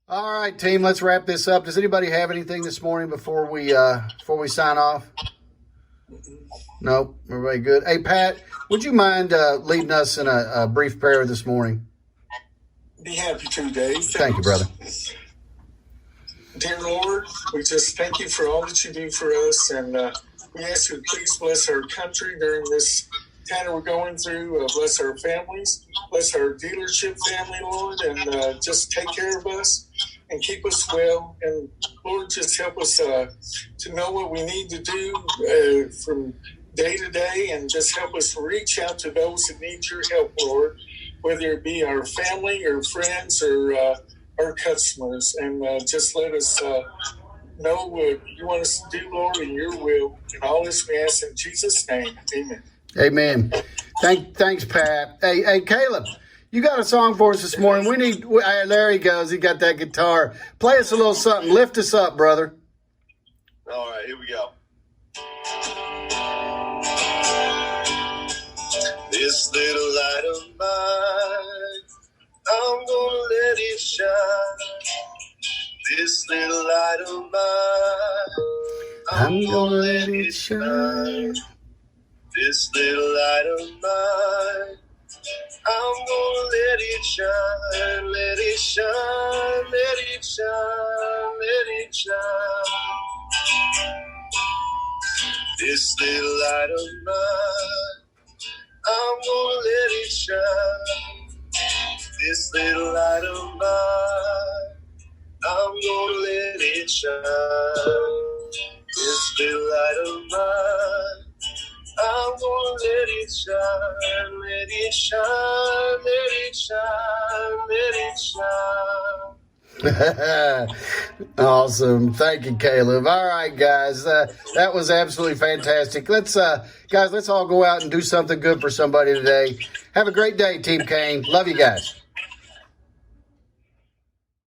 All right, team, let's wrap this up. Does anybody have anything this morning before we sign off? Nope, everybody good. Hey, Pat, would you mind leading us in a brief prayer this morning? Be happy to, Dave. Thank you, brother. Dear Lord, we just thank you for all that you do for us, and we ask you to please bless our country during this time that we're going through. Bless our families, bless our dealership family, Lord, and just take care of us and keep us well. And Lord, just help us to know what we need to do from day to day, and just help us reach out to those that need your help, Lord, whether it be our family or friends or our customers, and just let us know what you want us to do, Lord, in your will. And all this we ask in Jesus' name. Amen. Amen. Thanks, Pat. Hey, Caleb, you got a song for us this morning. There he goes. He got that guitar. Play us a little something. Lift us up, brother. All right, here we go. This little light of mine, I'm gonna let it shine. This little light of mine, I'm gonna let it shine. This little light of mine, I'm gonna let it shine, let it shine, let it shine, let it shine. This little light of mine, I'm gonna let it shine. This little light of mine, I'm gonna let it shine. This little light of mine, I'm gonna let it shine, let it shine, let it shine, let it shine. Awesome. Thank you, Caleb. All right, guys. That was absolutely fantastic. Let's all go out and do something good for somebody today. Have a great day, Team Kane. Love you guys.